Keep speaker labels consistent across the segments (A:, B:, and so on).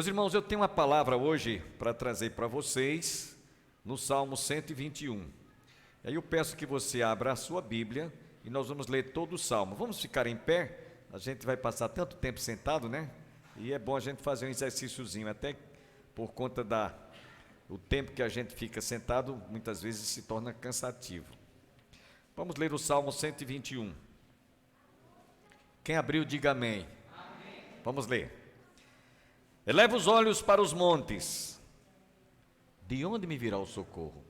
A: Meus irmãos, eu tenho uma palavra hoje para trazer para vocês no Salmo 121. E aí eu peço que você abra a sua Bíblia e nós vamos ler todo o Salmo. Vamos ficar em pé? A gente vai passar tanto tempo sentado, né? E é bom a gente fazer um exercíciozinho, até por conta do tempo que a gente fica sentado, muitas vezes se torna cansativo. Vamos ler o Salmo 121. Quem abriu, diga amém. Amém. Vamos ler. Eleva os olhos para os montes. De onde me virá o socorro?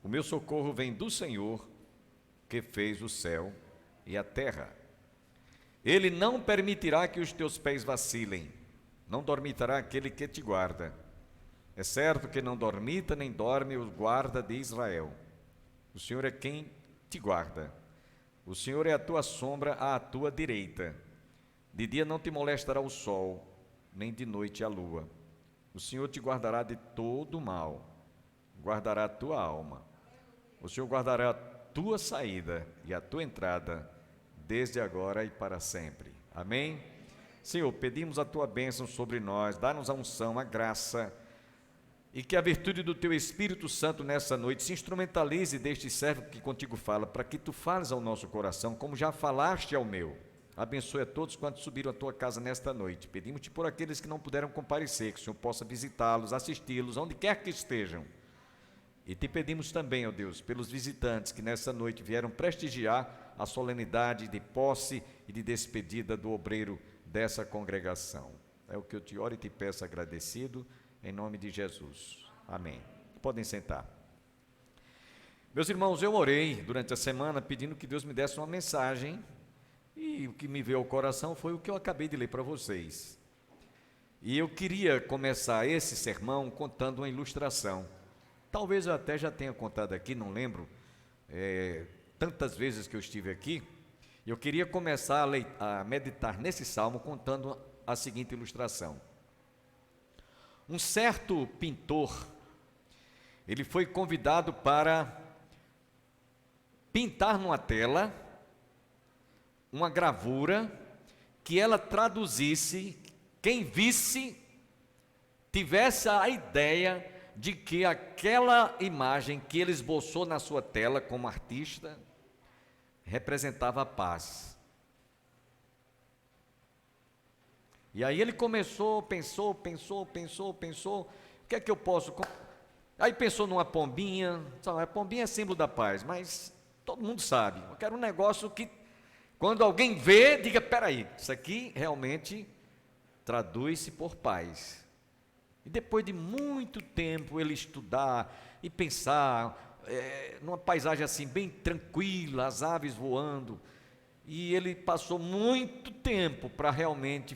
A: O meu socorro vem do Senhor, que fez o céu e a terra. Ele não permitirá que os teus pés vacilem, não dormitará aquele que te guarda. É certo que não dormita nem dorme o guarda de Israel. O Senhor é quem te guarda. O Senhor é a tua sombra à tua direita. De dia não te molestará o sol, nem de noite a lua. O Senhor te guardará de todo o mal, guardará a tua alma. O Senhor guardará a tua saída e a tua entrada, desde agora e para sempre. Amém? Senhor, pedimos a tua bênção sobre nós, dá-nos a unção, a graça, e que a virtude do teu Espírito Santo nessa noite se instrumentalize deste servo que contigo fala, para que tu fales ao nosso coração, como já falaste ao meu. Abençoe a todos quantos subiram à tua casa nesta noite. Pedimos-te por aqueles que não puderam comparecer, que o Senhor possa visitá-los, assisti-los, onde quer que estejam. E te pedimos também, ó Deus, pelos visitantes que nessa noite vieram prestigiar a solenidade de posse e de despedida do obreiro dessa congregação. É o que eu te oro e te peço agradecido, em nome de Jesus. Amém. Podem sentar. Meus irmãos, eu orei durante a semana pedindo que Deus me desse uma mensagem, e o que me veio ao coração foi o que eu acabei de ler para vocês. E eu queria começar esse sermão contando uma ilustração. Talvez eu até já tenha contado aqui, não lembro, tantas vezes que eu estive aqui. Eu queria começar a meditar nesse salmo contando a seguinte ilustração. Um certo pintor, ele foi convidado para pintar numa tela uma gravura que ela traduzisse, quem visse tivesse a ideia de que aquela imagem que ele esboçou na sua tela como artista representava a paz. E aí ele começou, pensou, o que é que eu posso... Aí pensou numa pombinha, a pombinha é símbolo da paz, mas todo mundo sabe, eu quero um negócio que quando alguém vê, diga, peraí, isso aqui realmente traduz-se por paz. E depois de muito tempo ele estudar e pensar, numa paisagem assim bem tranquila, as aves voando, e ele passou muito tempo para realmente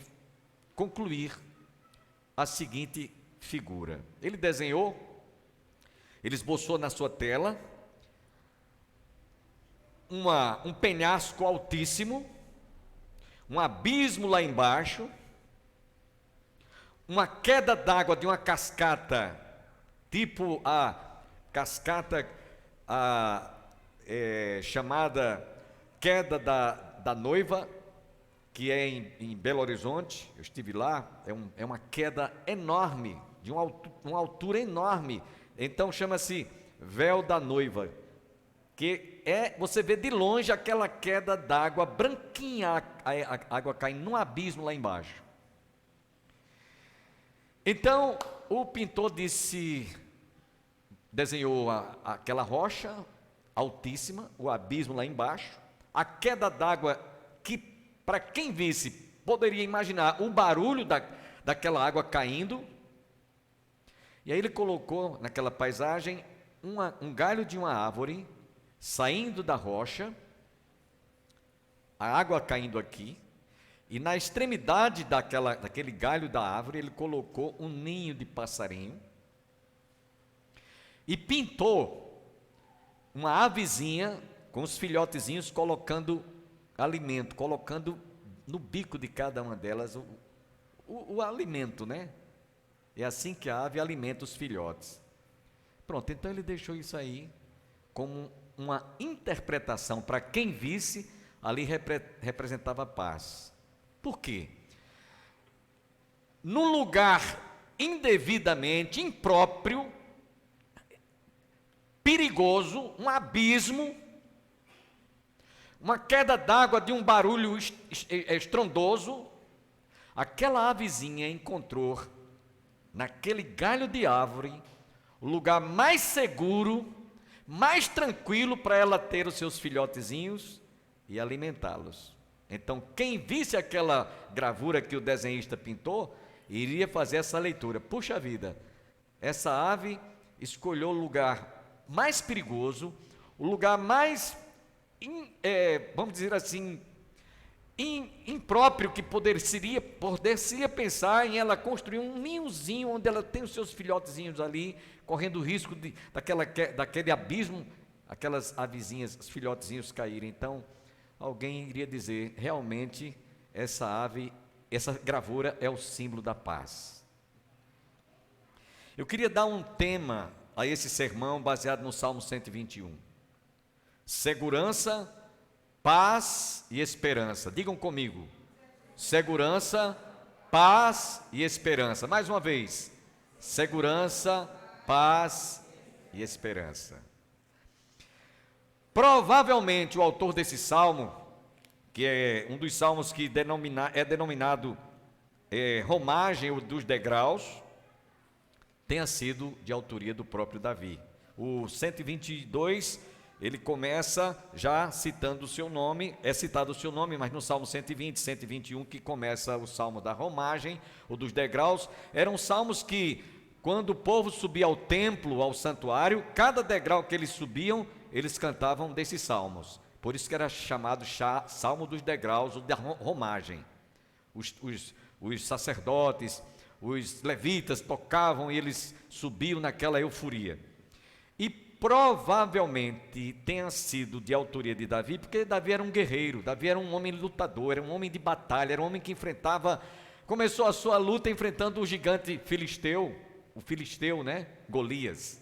A: concluir a seguinte figura. Ele desenhou, ele esboçou na sua tela, um penhasco altíssimo, um abismo lá embaixo, uma queda d'água de uma cascata, tipo a cascata chamada Queda da Noiva, que é em Belo Horizonte. Eu estive lá, é uma queda enorme, de uma altura enorme, então chama-se Véu da Noiva, que você vê de longe aquela queda d'água branquinha, a água caindo num abismo lá embaixo. Então o pintor desenhou aquela rocha altíssima, o abismo lá embaixo, a queda d'água que, para quem visse, poderia imaginar o barulho daquela água caindo. E aí ele colocou naquela paisagem um galho de uma árvore saindo da rocha, a água caindo aqui, e na extremidade daquele galho da árvore ele colocou um ninho de passarinho e pintou uma avezinha com os filhotezinhos colocando alimento, colocando no bico de cada uma delas o alimento, né? É assim que a ave alimenta os filhotes. Pronto, então ele deixou isso aí como uma interpretação para quem visse, ali representava paz. Por quê? num lugar indevidamente impróprio, perigoso, um abismo, uma queda d'água de um barulho estrondoso, aquela avezinha encontrou naquele galho de árvore o lugar mais seguro, mais tranquilo para ela ter os seus filhotezinhos e alimentá-los. Então, quem visse aquela gravura que o desenhista pintou, iria fazer essa leitura. Puxa vida, essa ave escolheu o lugar mais perigoso, o lugar mais, vamos dizer assim, impróprio, que poderia pensar em ela construir um ninhozinho onde ela tem os seus filhotezinhos ali, correndo o risco daquele abismo, aquelas avezinhas, os filhotezinhos caírem. Então, alguém iria dizer, realmente, essa ave, essa gravura é o símbolo da paz. Eu queria dar um tema a esse sermão baseado no Salmo 121. Segurança, paz e esperança. Digam comigo. Segurança, paz e esperança. Mais uma vez. Segurança, paz e esperança. Provavelmente o autor desse salmo, que é um dos salmos que é denominado romagem dos degraus, tenha sido de autoria do próprio Davi. O 122, ele começa já citando o seu nome, é citado o seu nome, mas no Salmo 120, 121, que começa o Salmo da romagem, ou dos degraus, eram salmos que, quando o povo subia ao templo, ao santuário, cada degrau que eles subiam, eles cantavam desses salmos. Por isso que era chamado Salmo dos degraus, ou da romagem. Os sacerdotes, os levitas tocavam e eles subiam naquela euforia. E provavelmente tenha sido de autoria de Davi, porque Davi era um guerreiro, Davi era um homem lutador, era um homem de batalha, era um homem que começou a sua luta enfrentando o gigante filisteu, Golias.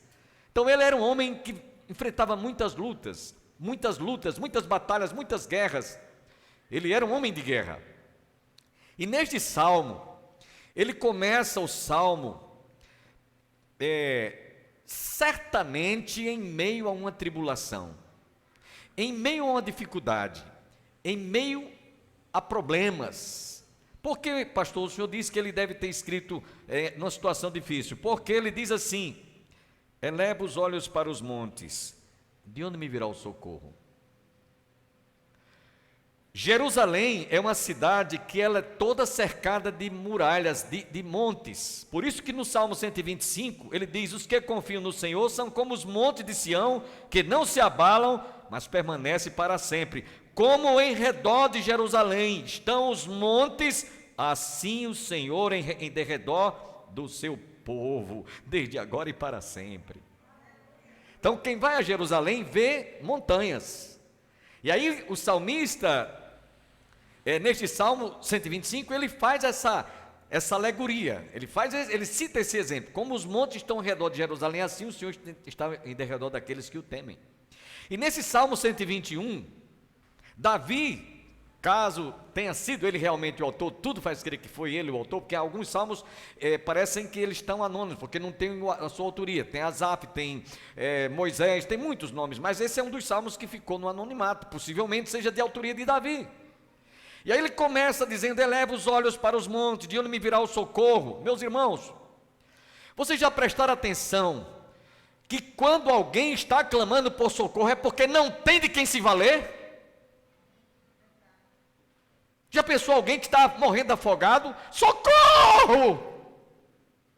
A: Então ele era um homem que enfrentava muitas lutas, muitas batalhas, muitas guerras. Ele era um homem de guerra. E neste salmo, ele começa o salmo certamente em meio a uma tribulação, em meio a uma dificuldade, em meio a problemas. Por que, pastor, o senhor disse que ele deve ter escrito numa situação difícil? Porque ele diz assim: eleva os olhos para os montes, de onde me virá o socorro? Jerusalém é uma cidade que ela é toda cercada de muralhas, de montes. Por isso que no Salmo 125, ele diz: os que confiam no Senhor são como os montes de Sião, que não se abalam, mas permanecem para sempre. Como em redor de Jerusalém estão os montes, assim o Senhor em derredor do seu povo, desde agora e para sempre. Então quem vai a Jerusalém vê montanhas. E aí o salmista, neste Salmo 125, ele faz essa alegoria, ele cita esse exemplo: como os montes estão ao redor de Jerusalém, assim o Senhor está em derredor daqueles que o temem. E nesse Salmo 121, Davi, caso tenha sido ele realmente o autor, tudo faz crer que foi ele o autor, porque alguns salmos parecem que eles estão anônimos, porque não tem a sua autoria. Tem Asaf, tem Moisés, tem muitos nomes, mas esse é um dos salmos que ficou no anonimato, possivelmente seja de autoria de Davi. E aí ele começa dizendo: eleva os olhos para os montes, de onde me virá o socorro? Meus irmãos, vocês já prestaram atenção que quando alguém está clamando por socorro é porque não tem de quem se valer? Já pensou alguém que está morrendo afogado? Socorro!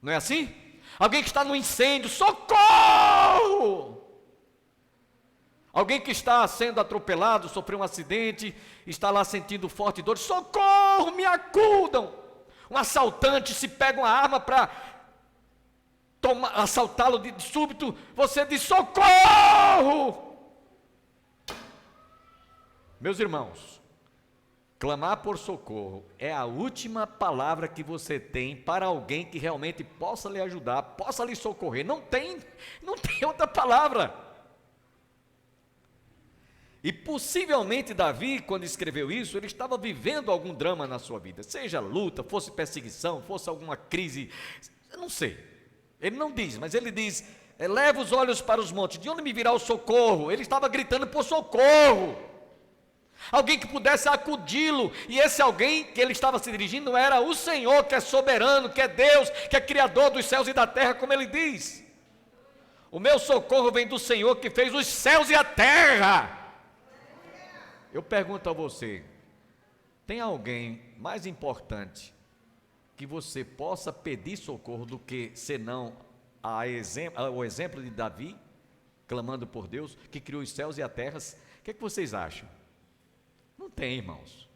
A: Não é assim? Alguém que está no incêndio: socorro! Alguém que está sendo atropelado, sofreu um acidente, está lá sentindo forte dor: socorro, me acudam! Um assaltante se pega uma arma para assaltá-lo de súbito, você diz: socorro! Meus irmãos, clamar por socorro é a última palavra que você tem para alguém que realmente possa lhe ajudar, possa lhe socorrer. Não tem outra palavra. E possivelmente Davi, quando escreveu isso, ele estava vivendo algum drama na sua vida, seja luta, fosse perseguição, fosse alguma crise, eu não sei. Ele não diz, mas ele diz: eleva os olhos para os montes, de onde me virá o socorro? Ele estava gritando por socorro, alguém que pudesse acudi-lo, e esse alguém que ele estava se dirigindo era o Senhor, que é soberano, que é Deus, que é Criador dos céus e da terra, como ele diz. O meu socorro vem do Senhor que fez os céus e a terra. Eu pergunto a você, tem alguém mais importante que você possa pedir socorro do que, senão, o exemplo de Davi, clamando por Deus, que criou os céus e a terra? O que vocês acham? Não tem, irmãos.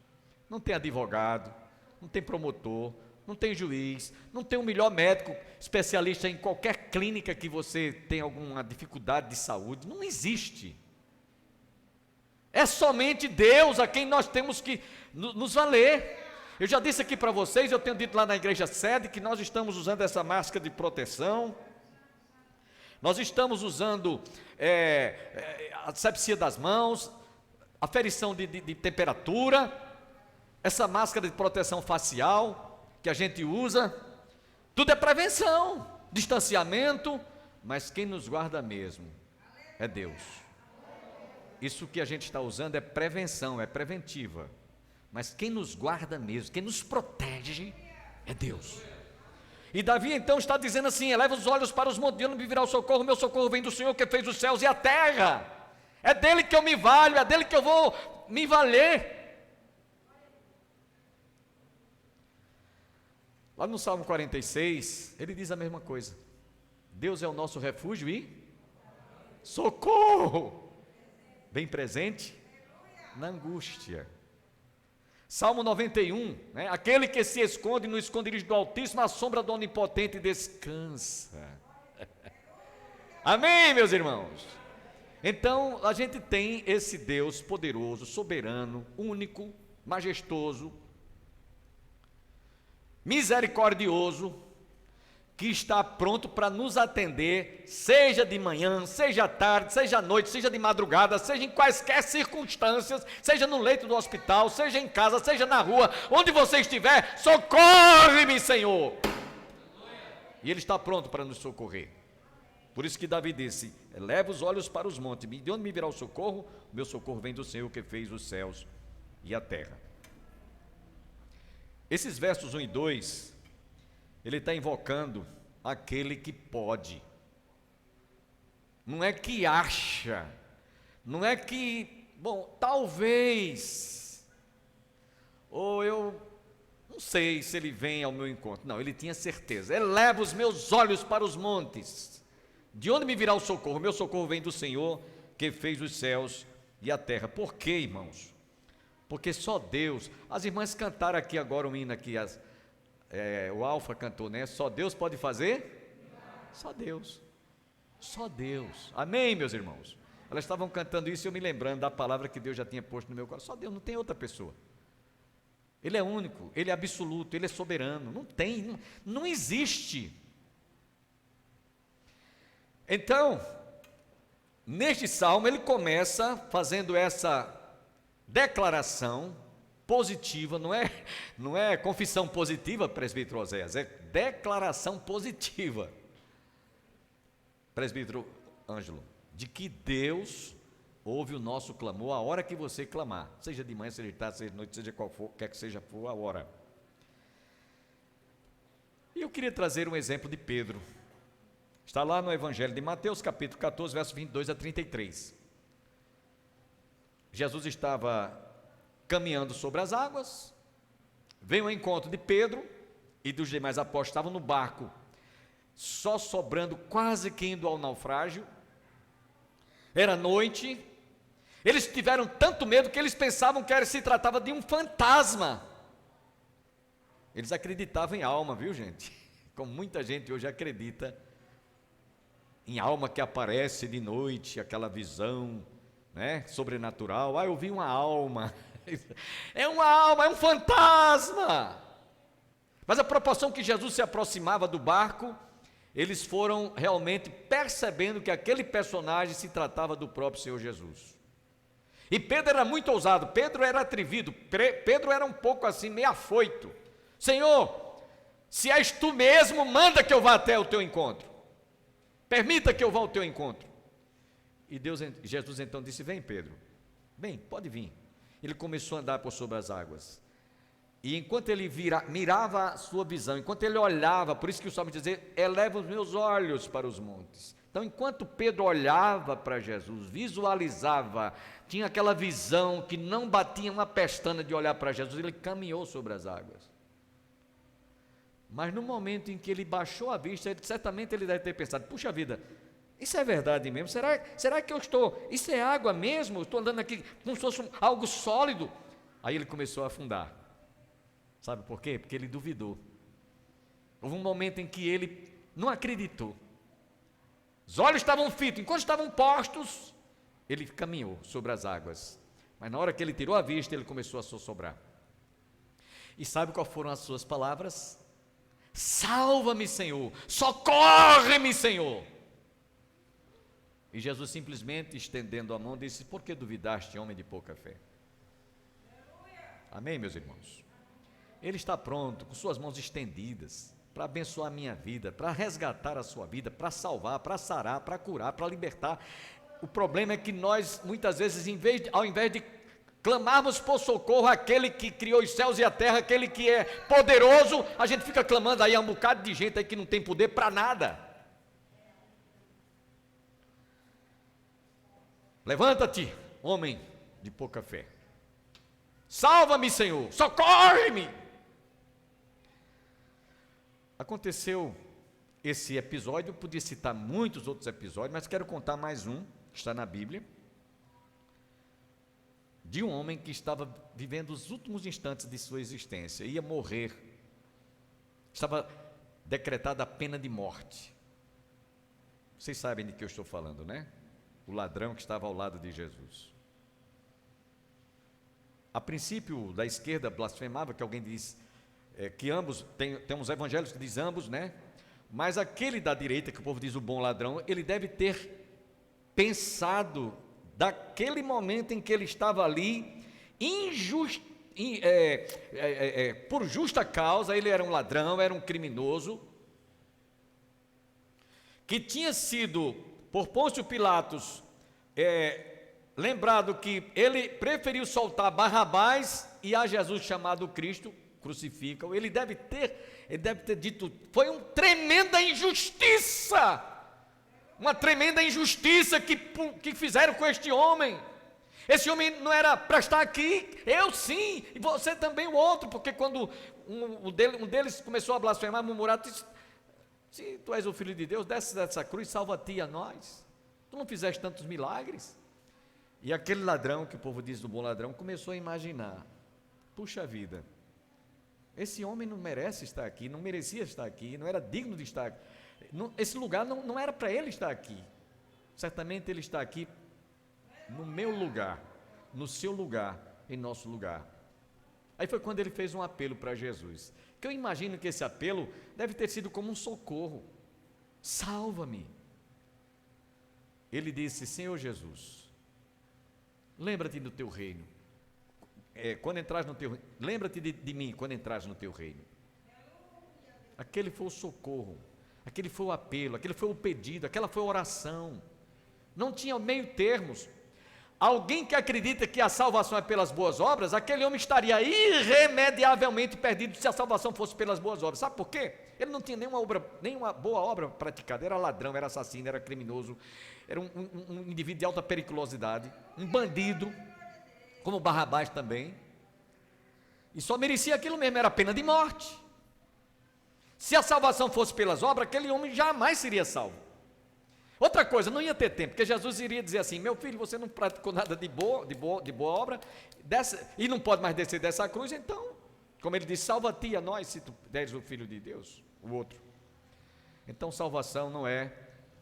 A: Não tem advogado, não tem promotor, não tem juiz, não tem o melhor médico especialista em qualquer clínica que você tem alguma dificuldade de saúde. Não existe. É somente Deus a quem nós temos que nos valer. Eu já disse aqui para vocês, eu tenho dito lá na igreja sede, que nós estamos usando essa máscara de proteção, nós estamos usando a asepsia das mãos, aferição de temperatura, essa máscara de proteção facial que a gente usa, tudo é prevenção, distanciamento, mas quem nos guarda mesmo é Deus. Isso que a gente está usando é prevenção, é preventiva, mas quem nos guarda mesmo, quem nos protege é Deus. E Davi então está dizendo assim: eleva os olhos para os montes, de onde me virá o socorro? Meu socorro vem do Senhor que fez os céus e a terra. É dele que eu me valho, é dele que eu vou me valer. Lá no Salmo 46, ele diz a mesma coisa: Deus é o nosso refúgio e socorro, bem presente na angústia. Salmo 91, né? Aquele que se esconde no esconderijo do Altíssimo, à sombra do Onipotente descansa. Amém, meus irmãos? Então, a gente tem esse Deus poderoso, soberano, único, majestoso, misericordioso, que está pronto para nos atender, seja de manhã, seja à tarde, seja à noite, seja de madrugada, seja em quaisquer circunstâncias, seja no leito do hospital, seja em casa, seja na rua, onde você estiver, socorre-me, Senhor. E Ele está pronto para nos socorrer. Por isso que Davi disse: eleva os olhos para os montes, de onde me virá o socorro? O meu socorro vem do Senhor que fez os céus e a terra. Esses versos 1 e 2, ele está invocando aquele que pode, não é que acha, não é que, bom, talvez, ou eu não sei se ele vem ao meu encontro. Não, ele tinha certeza. Eleva os meus olhos para os montes, de onde me virá o socorro? Meu socorro vem do Senhor que fez os céus e a terra. Por quê, irmãos? Porque só Deus. As irmãs cantaram aqui agora um hino aqui, o Alfa cantou, né? Só Deus pode fazer? Só Deus. Só Deus. Amém, meus irmãos? Elas estavam cantando isso e eu me lembrando da palavra que Deus já tinha posto no meu coração. Só Deus, não tem outra pessoa. Ele é único, Ele é absoluto, Ele é soberano. Não tem, não existe. Então, neste salmo ele começa fazendo essa declaração positiva, não é confissão positiva, presbítero Oséias, é declaração positiva, presbítero Ângelo, de que Deus ouve o nosso clamor a hora que você clamar, seja de manhã, seja de tarde, seja de noite, seja qual for, quer que seja for a hora. E eu queria trazer um exemplo de Pedro. Está lá no Evangelho de Mateus, capítulo 14, versos 22 a 33. Jesus estava caminhando sobre as águas, veio ao encontro de Pedro e dos demais apóstolos, estavam no barco, só sobrando, quase que indo ao naufrágio. Era noite, eles tiveram tanto medo que eles pensavam que se tratava de um fantasma. Eles acreditavam em alma, viu, gente? Como muita gente hoje acredita em alma que aparece de noite, aquela visão, né, sobrenatural. Eu vi uma alma. É uma alma, é um fantasma. Mas a proporção que Jesus se aproximava do barco, eles foram realmente percebendo que aquele personagem se tratava do próprio Senhor Jesus. E Pedro era muito ousado, Pedro era atrevido, Pedro era um pouco assim, meio afoito. Senhor, se és tu mesmo, manda que eu vá até o teu encontro. Permita que eu vá ao teu encontro. E Jesus então disse: vem, Pedro, bem, pode vir. Ele começou a andar por sobre as águas. E enquanto ele mirava a sua visão, enquanto ele olhava, por isso que o Salmo diz: eleva os meus olhos para os montes. Então, enquanto Pedro olhava para Jesus, visualizava, tinha aquela visão que não batia uma pestana de olhar para Jesus, ele caminhou sobre as águas. Mas no momento em que ele baixou a vista, certamente ele deve ter pensado: puxa vida, isso é verdade mesmo? Será que eu estou, isso é água mesmo? Eu estou andando aqui como se fosse algo sólido? Aí ele começou a afundar. Sabe por quê? Porque ele duvidou. Houve um momento em que ele não acreditou. Os olhos estavam fitos, enquanto estavam postos, ele caminhou sobre as águas. Mas na hora que ele tirou a vista, ele começou a sossobrar. E sabe quais foram as suas palavras? Salva-me, Senhor, socorre-me, Senhor. E Jesus simplesmente estendendo a mão disse: por que duvidaste, homem de pouca fé? Amém, meus irmãos? Ele está pronto, com suas mãos estendidas, para abençoar a minha vida, para resgatar a sua vida, para salvar, para sarar, para curar, para libertar. O problema é que nós, muitas vezes, ao invés de clamarmos por socorro àquele que criou os céus e a terra, aquele que é poderoso, a gente fica clamando aí a um bocado de gente aí que não tem poder para nada. Levanta-te, homem de pouca fé. Salva-me, Senhor, socorre-me. Aconteceu esse episódio, eu podia citar muitos outros episódios, mas quero contar mais um, que está na Bíblia, de um homem que estava vivendo os últimos instantes de sua existência, ia morrer, estava decretada a pena de morte. Vocês sabem de que eu estou falando, né? O ladrão que estava ao lado de Jesus. A princípio, da esquerda blasfemava, que alguém diz que ambos, tem uns evangelhos que diz ambos, né? Mas aquele da direita, que o povo diz o bom ladrão, ele deve ter pensado, daquele momento em que ele estava ali, por justa causa, ele era um ladrão, era um criminoso, que tinha sido, por Pôncio Pilatos, lembrado que ele preferiu soltar Barrabás e a Jesus chamado Cristo, crucificam. Ele deve ter dito: foi uma tremenda injustiça, que fizeram com este homem. Esse homem não era para estar aqui, eu sim, e você também, o outro, porque quando um deles começou a blasfemar, murmurar, disse: se tu és o Filho de Deus, desce dessa cruz, salva-te e a nós, tu não fizeste tantos milagres. E aquele ladrão, que o povo diz do bom ladrão, começou a imaginar: puxa vida, esse homem não merece estar aqui, não merecia estar aqui, não era digno de estar aqui, esse lugar não era para ele estar aqui, certamente ele está aqui no meu lugar, no seu lugar, em nosso lugar. Aí foi quando ele fez um apelo para Jesus, que eu imagino que esse apelo deve ter sido como um socorro: salva-me. Ele disse: Senhor Jesus, lembra-te do teu reino, quando entras no teu, lembra-te de mim quando entras no teu reino. Aquele foi o socorro, aquele foi o apelo, aquele foi o pedido, aquela foi a oração. Não tinha meio termos. Alguém que acredita que a salvação é pelas boas obras, aquele homem estaria irremediavelmente perdido se a salvação fosse pelas boas obras. Sabe por quê? Ele não tinha nenhuma boa obra praticada, era ladrão, era assassino, era criminoso, era um indivíduo de alta periculosidade, um bandido, como Barrabás também, e só merecia aquilo mesmo, era a pena de morte. Se a salvação fosse pelas obras, aquele homem jamais seria salvo. Outra coisa, não ia ter tempo, porque Jesus iria dizer assim: meu filho, você não praticou nada de boa obra, e não pode mais descer dessa cruz, então, como ele disse, salva-te a nós, se tu deres o Filho de Deus, o outro. Então, salvação não é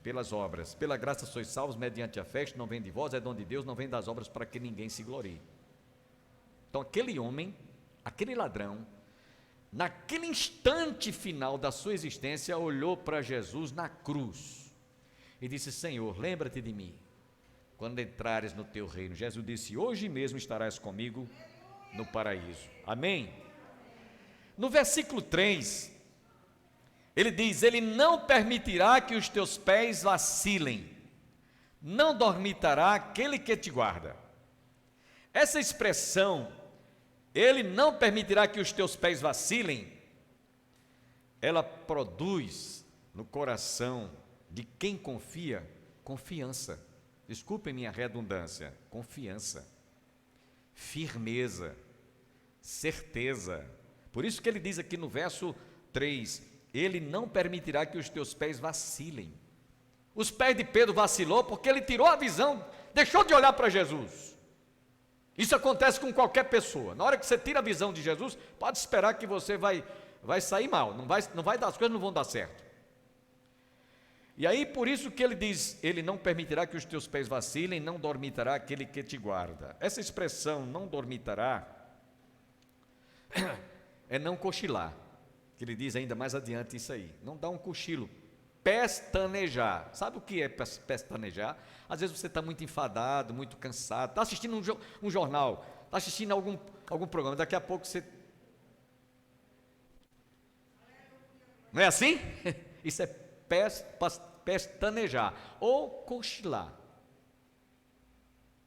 A: pelas obras, pela graça sois salvos mediante a fé, isto não vem de vós, é dom de Deus, não vem das obras para que ninguém se glorie. Então, aquele homem, aquele ladrão, naquele instante final da sua existência, olhou para Jesus na cruz e disse: Senhor, lembra-te de mim quando entrares no teu reino. Jesus disse: hoje mesmo estarás comigo no paraíso. Amém? No versículo 3, ele diz: ele não permitirá que os teus pés vacilem, não dormitará aquele que te guarda. Essa expressão, ele não permitirá que os teus pés vacilem, ela produz no coração de quem confia, confiança. Desculpem minha redundância, confiança, firmeza, certeza. Por isso que ele diz aqui no verso 3, ele não permitirá que os teus pés vacilem. Os pés de Pedro vacilou porque ele tirou a visão, deixou de olhar para Jesus. Isso acontece com qualquer pessoa. Na hora que você tira a visão de Jesus, pode esperar que você vai sair mal, não vai dar, as coisas não vão dar certo. E aí por isso que ele diz: ele não permitirá que os teus pés vacilem, não dormitará aquele que te guarda. Essa expressão, não dormitará, é não cochilar, que ele diz ainda mais adiante isso aí, não dá um cochilo, pestanejar. Sabe o que é pestanejar? Às vezes você está muito enfadado, muito cansado, está assistindo um jornal, está assistindo algum programa, daqui a pouco você... Não é assim? Isso é pestanejar ou cochilar.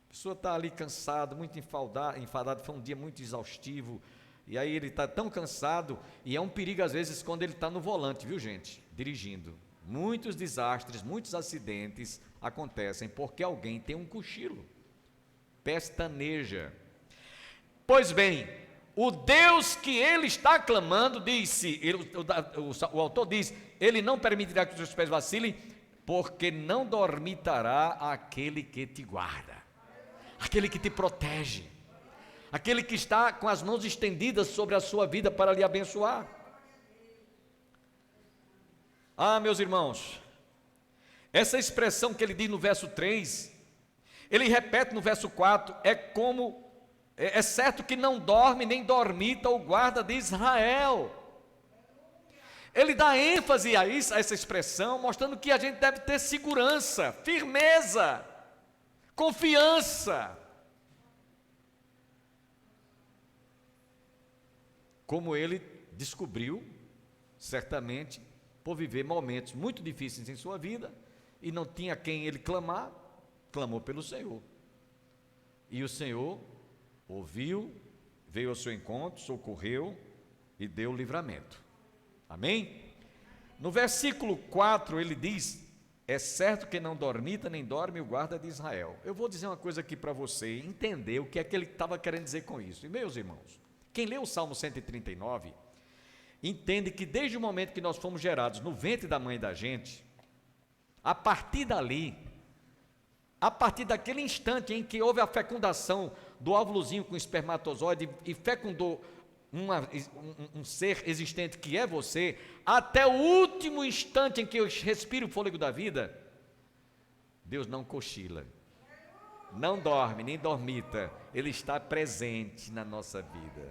A: A pessoa está ali cansada, muito enfadado, foi um dia muito exaustivo, e aí ele está tão cansado, e é um perigo às vezes quando ele está no volante, viu gente, dirigindo. Muitos desastres, muitos acidentes acontecem porque alguém tem um cochilo, pestaneja. Pois bem, o Deus que ele está clamando, disse, o autor diz, ele não permitirá que os seus pés vacilem, porque não dormitará aquele que te guarda, aquele que te protege, aquele que está com as mãos estendidas sobre a sua vida para lhe abençoar. Ah, meus irmãos, essa expressão que ele diz no verso 3, ele repete no verso 4, é certo que não dorme nem dormita o guarda de Israel. Ele dá ênfase a essa expressão, mostrando que a gente deve ter segurança, firmeza, confiança. Como ele descobriu, certamente, por viver momentos muito difíceis em sua vida, e não tinha quem ele clamar, clamou pelo Senhor. E o Senhor ouviu, veio ao seu encontro, socorreu e deu livramento. Amém? No versículo 4 ele diz: é certo que não dormita nem dorme o guarda de Israel. Eu vou dizer uma coisa aqui para você entender o que é que ele estava querendo dizer com isso. E meus irmãos, quem lê o Salmo 139, entende que desde o momento que nós fomos gerados no ventre da mãe da gente, a partir dali, a partir daquele instante em que houve a fecundação do óvulozinho com espermatozoide e fecundou um ser existente que é você, até o último instante em que eu respiro o fôlego da vida, Deus não cochila, não dorme, nem dormita, Ele está presente na nossa vida,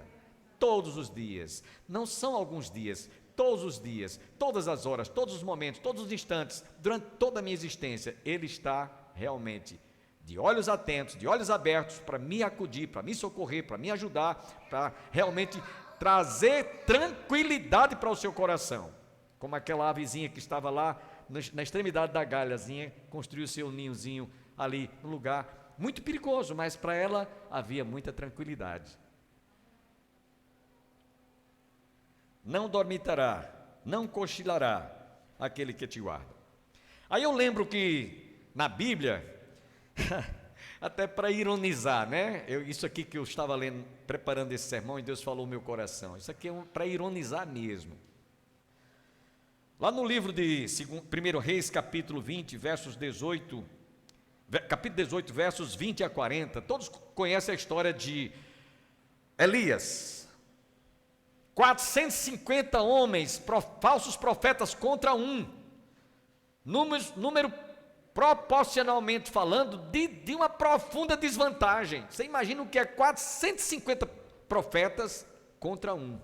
A: todos os dias, não são alguns dias, todos os dias, todas as horas, todos os momentos, todos os instantes, durante toda a minha existência, Ele está realmente de olhos atentos, de olhos abertos, para me acudir, para me socorrer, para me ajudar, para realmente trazer tranquilidade para o seu coração, como aquela avezinha que estava lá na extremidade da galhazinha, construiu seu ninhozinho ali, num lugar muito perigoso, mas para ela havia muita tranquilidade. Não dormitará, não cochilará aquele que te guarda. Aí eu lembro que na Bíblia, até para ironizar, né? Isso aqui que eu estava lendo, preparando esse sermão, e Deus falou no meu coração, isso aqui é para ironizar mesmo. Lá no livro de 1 Reis, capítulo 20, versos 18, capítulo 18, versos 20 a 40, todos conhecem a história de Elias. 450 homens, falsos profetas contra um, número proporcionalmente falando, de uma profunda desvantagem. Você imagina o que é 450 profetas contra um.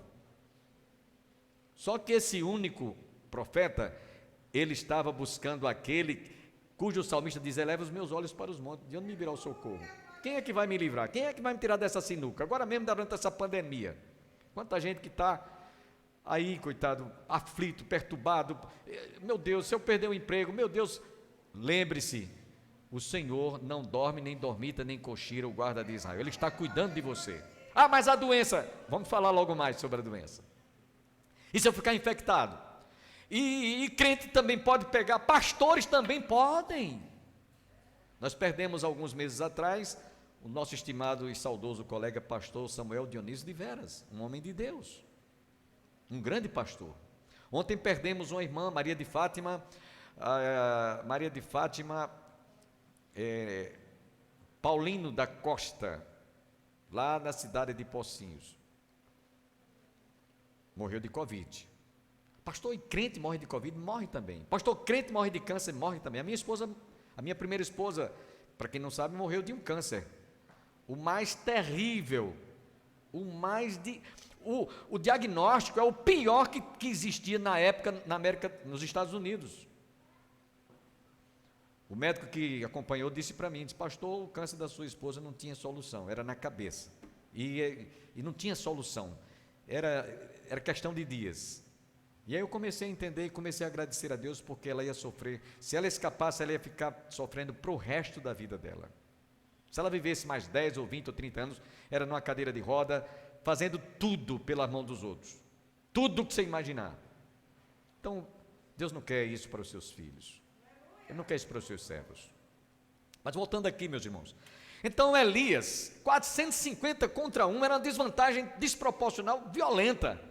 A: Só que esse único profeta, ele estava buscando aquele cujo salmista diz: eleva os meus olhos para os montes, de onde me virá o socorro? Quem é que vai me livrar? Quem é que vai me tirar dessa sinuca? Agora mesmo durante essa pandemia, quanta gente que está aí, coitado, aflito, perturbado. Meu Deus, se eu perder o emprego, meu Deus, lembre-se, o Senhor não dorme, nem dormita, nem cochila, o guarda de Israel. Ele está cuidando de você. Ah, mas a doença, vamos falar logo mais sobre a doença. E se eu ficar infectado? E crente também pode pegar, pastores também podem. Nós perdemos alguns meses atrás o nosso estimado e saudoso colega pastor Samuel Dionísio de Veras, um homem de Deus, um grande pastor. Ontem perdemos uma irmã, Maria de Fátima, Paulino da Costa, lá na cidade de Pocinhos. Morreu de Covid. Pastor e crente morre de Covid, morre também. Pastor crente morre de câncer, morre também. A minha primeira esposa, para quem não sabe, morreu de um câncer. O mais terrível, o diagnóstico é o pior que existia na época na América, nos Estados Unidos. O médico que acompanhou disse para mim, disse: pastor, o câncer da sua esposa não tinha solução, era na cabeça. E não tinha solução, era questão de dias. E aí eu comecei a entender e comecei a agradecer a Deus, porque ela ia sofrer, se ela escapasse, ela ia ficar sofrendo para o resto da vida dela. Se ela vivesse mais 10 ou 20 ou 30 anos, era numa cadeira de roda, fazendo tudo pela mão dos outros, tudo que você imaginar. Então, Deus não quer isso para os seus filhos, Ele não quer isso para os seus servos. Mas voltando aqui, meus irmãos, então Elias, 450 contra 1, era uma desvantagem desproporcional, violenta.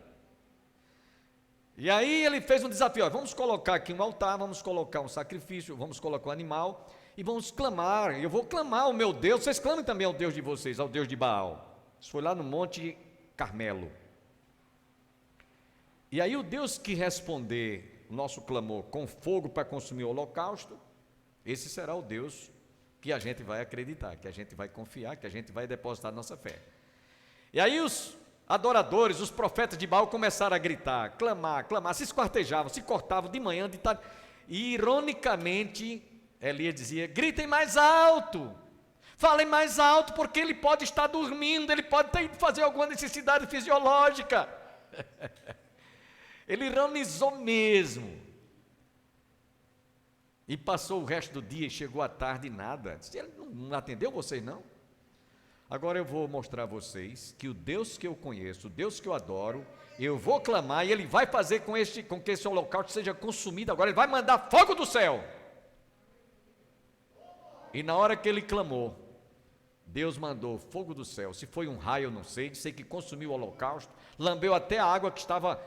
A: E aí ele fez um desafio: ó, vamos colocar aqui um altar, vamos colocar um sacrifício, vamos colocar um animal, e vamos clamar. Eu vou clamar ao meu Deus, vocês clamem também ao Deus de vocês, ao Deus de Baal. Isso foi lá no Monte Carmelo. E aí o Deus que responder o nosso clamor com fogo para consumir o holocausto, esse será o Deus que a gente vai acreditar, que a gente vai confiar, que a gente vai depositar nossa fé. E aí os adoradores, os profetas de Baal começaram a gritar, clamar, se esquartejavam, se cortavam de manhã, de tarde. E ironicamente, Elias dizia: gritem mais alto, falem mais alto, porque ele pode estar dormindo, ele pode ter ido fazer alguma necessidade fisiológica. Ele ironizou mesmo. E passou o resto do dia e chegou à tarde e nada. Ele não atendeu vocês, não? Agora eu vou mostrar a vocês que o Deus que eu conheço, o Deus que eu adoro, eu vou clamar e Ele vai fazer com que esse holocausto seja consumido agora. Ele vai mandar fogo do céu. E na hora que ele clamou, Deus mandou fogo do céu. Se foi um raio, eu não sei que consumiu o holocausto, lambeu até a água que estava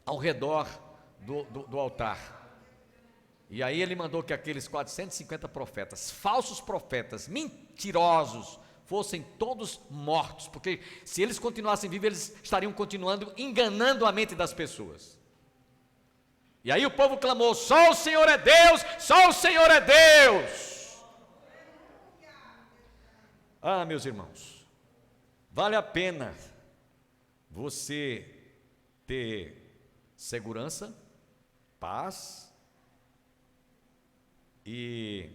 A: ao redor do altar. E aí ele mandou que aqueles 450 profetas, falsos profetas, mentirosos, fossem todos mortos, porque se eles continuassem vivos, eles estariam continuando enganando a mente das pessoas. E aí o povo clamou: só o Senhor é Deus, só o Senhor é Deus. Ah, meus irmãos, vale a pena você ter segurança, paz e,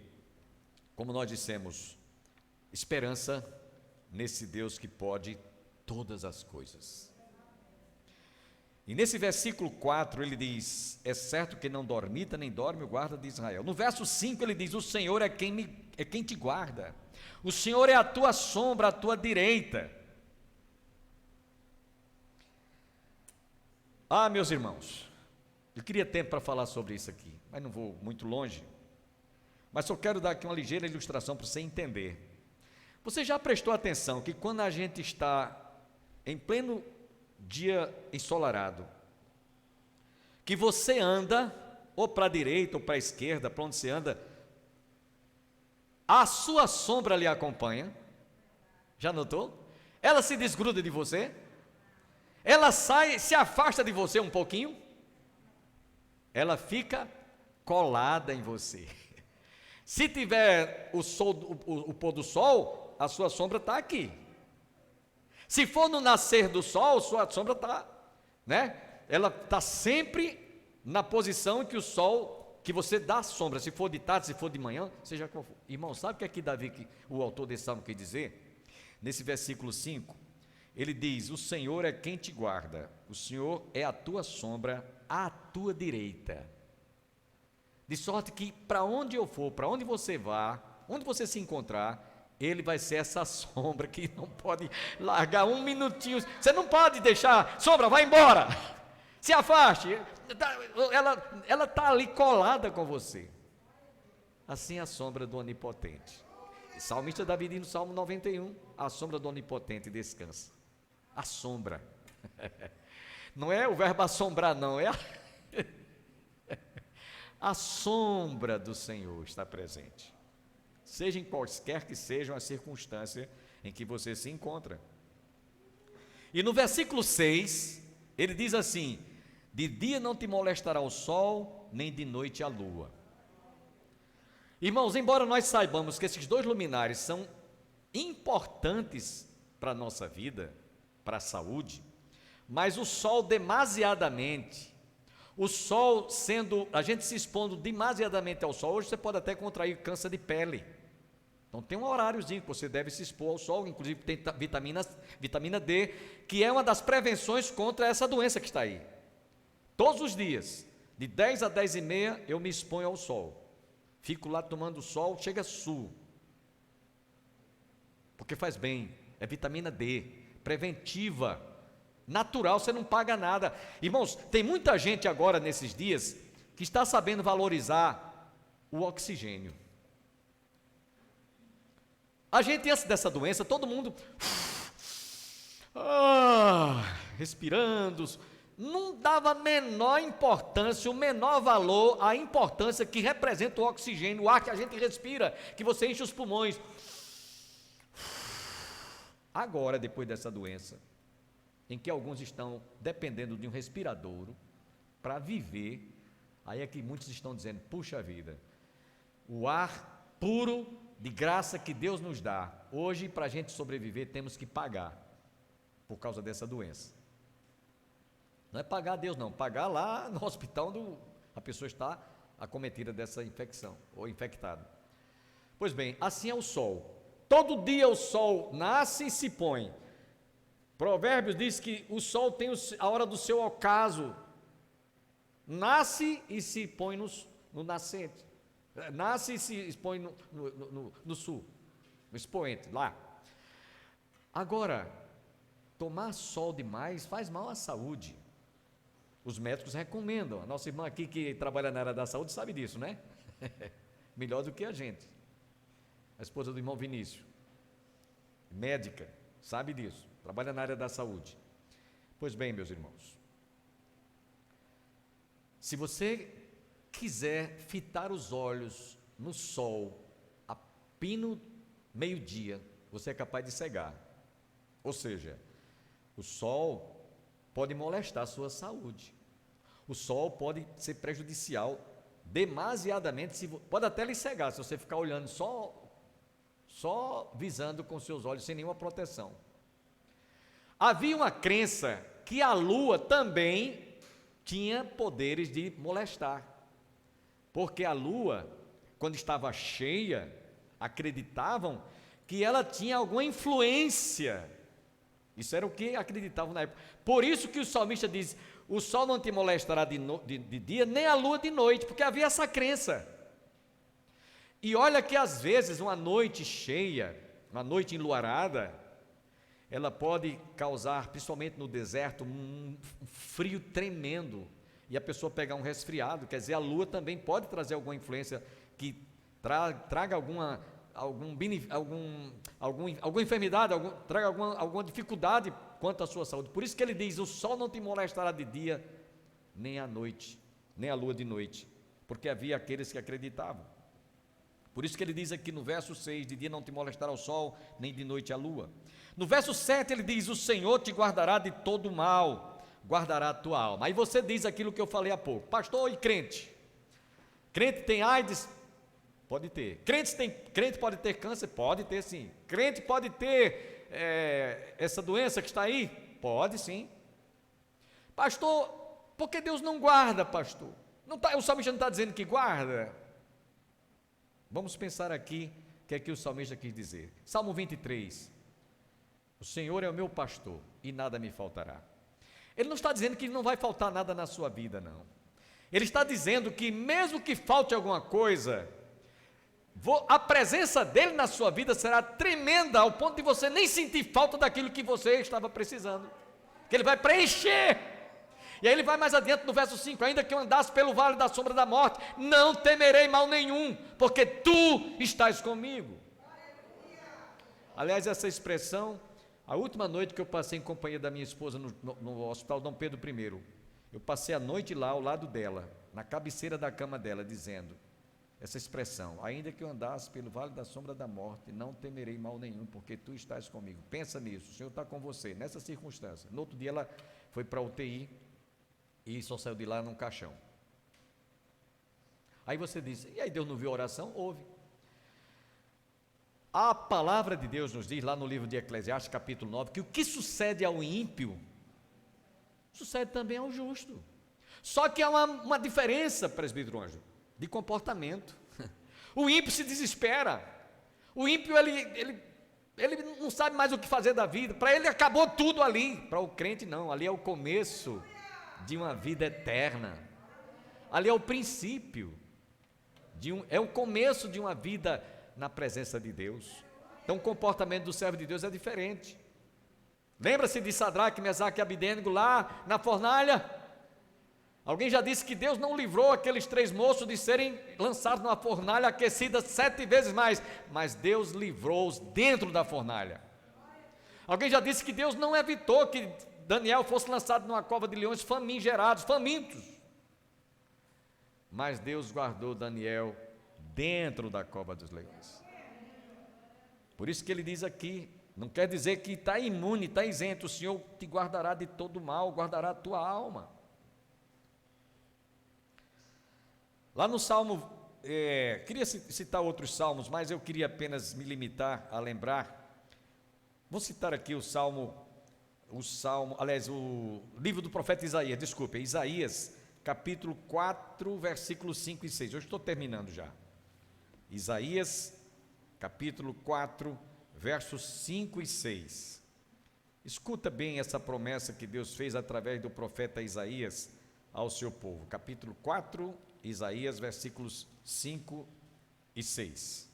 A: como nós dissemos, esperança nesse Deus que pode todas as coisas. E nesse versículo 4 ele diz: é certo que não dormita nem dorme o guarda de Israel. No verso 5 ele diz: o Senhor é quem te guarda, o Senhor é a tua sombra à tua direita. Ah, meus irmãos, eu queria tempo para falar sobre isso aqui, mas não vou muito longe, mas só quero dar aqui uma ligeira ilustração para você entender. Você já prestou atenção que quando a gente está em pleno dia ensolarado, que você anda ou para a direita ou para a esquerda, para onde você anda, a sua sombra lhe acompanha? Já notou? Ela se desgruda de você? Ela sai, se afasta de você um pouquinho? Ela fica colada em você. Se tiver o pôr do sol, a sua sombra está aqui. Se for no nascer do sol, sua sombra está, né? Ela está sempre na posição que o sol que você dá sombra, se for de tarde, se for de manhã, seja qual for. Irmão, sabe o que aqui Davi, o autor desse salmo, quer dizer? Nesse versículo 5, ele diz: o Senhor é quem te guarda, o Senhor é a tua sombra à tua direita. De sorte que para onde eu for, para onde você vá, onde você se encontrar, Ele vai ser essa sombra que não pode largar um minutinho. Você não pode deixar, sombra, vai embora, se afaste. Ela está ali colada com você. Assim é a sombra do Onipotente. O salmista Davi diz no Salmo 91, a sombra do Onipotente descansa. A sombra. Não é o verbo assombrar, não, é a sombra do Senhor está presente. Seja em quaisquer que sejam as circunstâncias em que você se encontra. E no versículo 6, ele diz assim: de dia não te molestará o sol, nem de noite a lua. Irmãos, embora nós saibamos que esses dois luminares são importantes para a nossa vida, para a saúde, mas o sol demasiadamente, o sol sendo, a gente se expondo demasiadamente ao sol, hoje você pode até contrair câncer de pele. Então tem um horáriozinho que você deve se expor ao sol, inclusive tem vitamina D, que é uma das prevenções contra essa doença que está aí. Todos os dias, de 10 a 10 e meia, eu me exponho ao sol. Fico lá tomando sol, chega sul. Porque faz bem, é vitamina D, preventiva, natural, você não paga nada. Irmãos, tem muita gente agora nesses dias que está sabendo valorizar o oxigênio. A gente, antes dessa doença, todo mundo respirando, não dava a menor importância, o menor valor, a importância que representa o oxigênio, o ar que a gente respira, que você enche os pulmões. Agora, depois dessa doença, em que alguns estão dependendo de um respiradouro para viver, aí é que muitos estão dizendo: puxa vida, o ar puro de graça que Deus nos dá, hoje para a gente sobreviver temos que pagar, por causa dessa doença. Não é pagar a Deus não, pagar lá no hospital onde a pessoa está acometida dessa infecção, ou infectada. Pois bem, assim é o sol. Todo dia o sol nasce e se põe. Provérbios diz que o sol tem a hora do seu ocaso. Nasce e se põe no nascente. Nasce e se expõe no sul, no expoente, lá. Agora, tomar sol demais faz mal à saúde. Os médicos recomendam. A nossa irmã aqui que trabalha na área da saúde sabe disso, né? Melhor do que a gente. A esposa do irmão Vinícius, médica, sabe disso, trabalha na área da saúde. Pois bem, meus irmãos, se você quiser fitar os olhos no sol a pino meio-dia, você é capaz de cegar. Ou seja, o sol pode molestar a sua saúde. O sol pode ser prejudicial demasiadamente, pode até lhe cegar se você ficar olhando só visando com seus olhos sem nenhuma proteção. Havia uma crença que a lua também tinha poderes de molestar, porque a lua, quando estava cheia, acreditavam que ela tinha alguma influência. Isso era o que acreditavam na época. Por isso que o salmista diz: o sol não te molestará de dia, nem a lua de noite, porque havia essa crença. E olha que às vezes uma noite cheia, uma noite enluarada, ela pode causar, principalmente no deserto, um frio tremendo, e a pessoa pegar um resfriado. Quer dizer, a lua também pode trazer alguma influência que traga alguma enfermidade, traga alguma dificuldade quanto à sua saúde. Por isso que ele diz: o sol não te molestará de dia, nem a noite, nem a lua de noite, porque havia aqueles que acreditavam. Por isso que ele diz aqui no verso 6, de dia não te molestará o sol, nem de noite a lua. No verso 7 ele diz: o Senhor te guardará de todo mal, guardará a tua alma. Aí você diz aquilo que eu falei há pouco: pastor, e crente? Crente tem AIDS? Pode ter. Crente pode ter câncer? Pode ter sim. Crente pode ter essa doença que está aí? Pode sim. Pastor, por que Deus não guarda, pastor? Não tá, o salmista não está dizendo que guarda. Vamos pensar aqui o que é que o salmista quis dizer. Salmo 23. O Senhor é o meu pastor e nada me faltará. Ele não está dizendo que não vai faltar nada na sua vida, não. Ele está dizendo que mesmo que falte alguma coisa, a presença dele na sua vida será tremenda, ao ponto de você nem sentir falta daquilo que você estava precisando. Que ele vai preencher. E aí ele vai mais adiante no verso 5, ainda que eu andasse pelo vale da sombra da morte, não temerei mal nenhum, porque tu estás comigo. Aliás, essa expressão, a última noite que eu passei em companhia da minha esposa no Hospital Dom Pedro I, eu passei a noite lá ao lado dela, na cabeceira da cama dela, dizendo essa expressão, ainda que eu andasse pelo vale da sombra da morte, não temerei mal nenhum, porque tu estás comigo. Pensa nisso, o Senhor está com você, nessa circunstância. No outro dia ela foi para a UTI e só saiu de lá num caixão. Aí você diz, e aí Deus não viu a oração? Ouve. A palavra de Deus nos diz, lá no livro de Eclesiastes, capítulo 9, que o que sucede ao ímpio, sucede também ao justo. Só que há uma diferença, presbítero Anjo, de comportamento. O ímpio se desespera. O ímpio, ele não sabe mais o que fazer da vida. Para ele acabou tudo ali. Para o crente não, ali é o começo de uma vida eterna. Ali é o princípio, é o começo de uma vida na presença de Deus. Então o comportamento do servo de Deus é diferente. Lembra-se de Sadraque, Mesaque e Abidênego lá na fornalha? Alguém já disse que Deus não livrou aqueles 3 moços de serem lançados numa fornalha aquecida 7 vezes mais, mas Deus livrou-os dentro da fornalha. Alguém já disse que Deus não evitou que Daniel fosse lançado numa cova de leões famintos, mas Deus guardou Daniel dentro da cova dos leões. Por isso que ele diz aqui, não quer dizer que está imune, está isento, o Senhor te guardará de todo mal, guardará a tua alma. Lá no Salmo, queria citar outros salmos, mas eu queria apenas me limitar a lembrar. Vou citar aqui o livro do profeta Isaías, Isaías, capítulo 4, versículos 5 e 6. Eu estou terminando já. Isaías, capítulo 4, versos 5 e 6. Escuta bem essa promessa que Deus fez através do profeta Isaías ao seu povo. Capítulo 4, Isaías, versículos 5 e 6.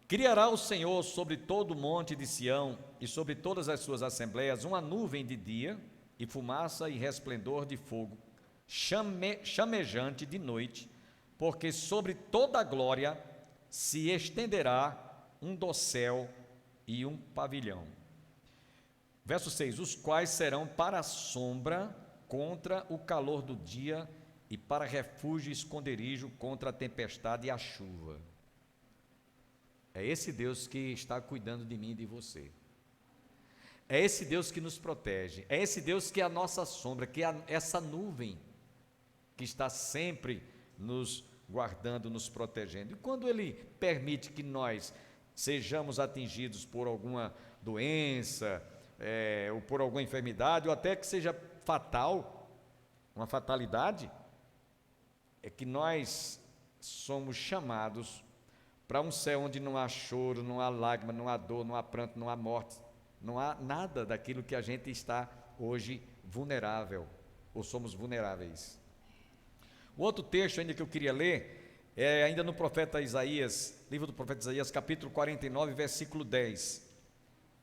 A: Criará o Senhor sobre todo o monte de Sião e sobre todas as suas assembleias uma nuvem de dia e fumaça e resplendor de fogo, chamejante de noite, porque sobre toda a glória se estenderá um dossel e um pavilhão. Verso 6, os quais serão para a sombra contra o calor do dia e para refúgio e esconderijo contra a tempestade e a chuva. É esse Deus que está cuidando de mim e de você. É esse Deus que nos protege. É esse Deus que é a nossa sombra, que é essa nuvem que está sempre nos guardando, nos protegendo. E quando Ele permite que nós sejamos atingidos por alguma doença, ou por alguma enfermidade, ou até que seja fatal, uma fatalidade, é que nós somos chamados para um céu onde não há choro, não há lágrima, não há dor, não há pranto, não há morte, não há nada daquilo que a gente está hoje vulnerável, ou somos vulneráveis. O outro texto ainda que eu queria ler, é ainda no profeta Isaías, livro do profeta Isaías, capítulo 49, versículo 10.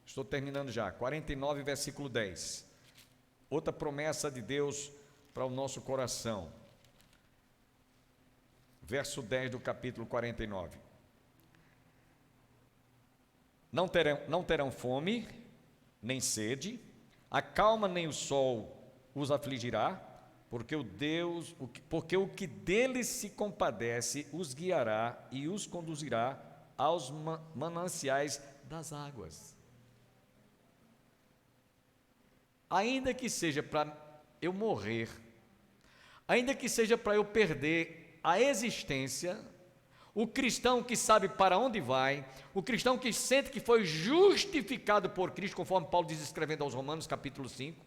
A: Estou terminando já, 49, versículo 10. Outra promessa de Deus para o nosso coração. Verso 10 do capítulo 49. Não terão fome, nem sede, a calma nem o sol os afligirá, porque o que deles se compadece os guiará e os conduzirá aos mananciais das águas. Ainda que seja para eu morrer, ainda que seja para eu perder a existência, o cristão que sabe para onde vai, o cristão que sente que foi justificado por Cristo, conforme Paulo diz escrevendo aos Romanos, capítulo 5,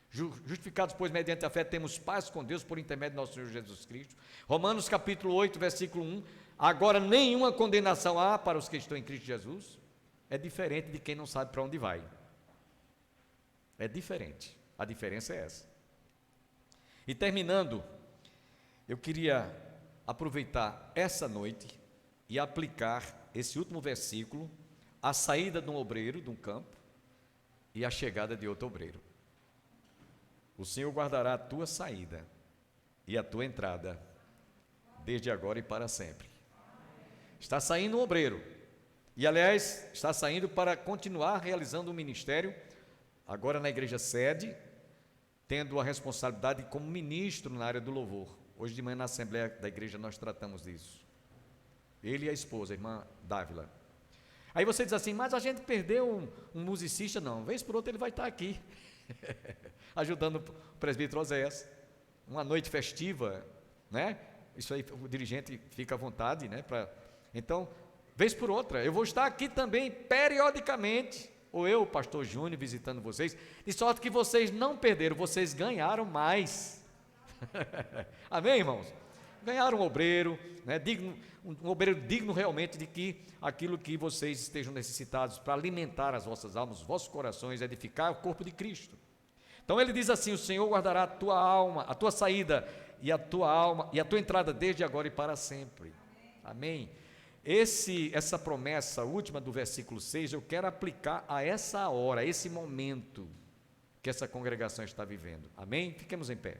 A: justificados, pois, mediante a fé, temos paz com Deus por intermédio do nosso Senhor Jesus Cristo. Romanos, capítulo 8, versículo 1, agora nenhuma condenação há para os que estão em Cristo Jesus. É diferente de quem não sabe para onde vai. É diferente, a diferença é essa. E terminando, eu queria aproveitar essa noite e aplicar esse último versículo à saída de um obreiro de um campo e à chegada de outro obreiro. O Senhor guardará a tua saída e a tua entrada, desde agora e para sempre. Está saindo um obreiro, e aliás, está saindo para continuar realizando o ministério, agora na igreja sede, tendo a responsabilidade como ministro na área do louvor. Hoje de manhã na Assembleia da Igreja nós tratamos disso. Ele e a esposa, a irmã Dávila. Aí você diz assim, mas a gente perdeu um musicista. Não, vez por outra ele vai estar aqui, ajudando o presbítero Oséias. Uma noite festiva, né? Isso aí o dirigente fica à vontade, né? Então, vez por outra, eu vou estar aqui também periodicamente, ou eu, pastor Júnior, visitando vocês, de sorte que vocês não perderam, vocês ganharam mais. Amém, irmãos? Ganharam um obreiro, né, digno, um obreiro digno realmente de que aquilo que vocês estejam necessitados para alimentar as vossas almas, os vossos corações, edificar o corpo de Cristo. Então ele diz assim: o Senhor guardará a tua alma, a tua saída e a tua alma e a tua entrada desde agora e para sempre. Amém? Essa promessa última do versículo 6 eu quero aplicar a essa hora, a esse momento que essa congregação está vivendo. Amém? Fiquemos em pé.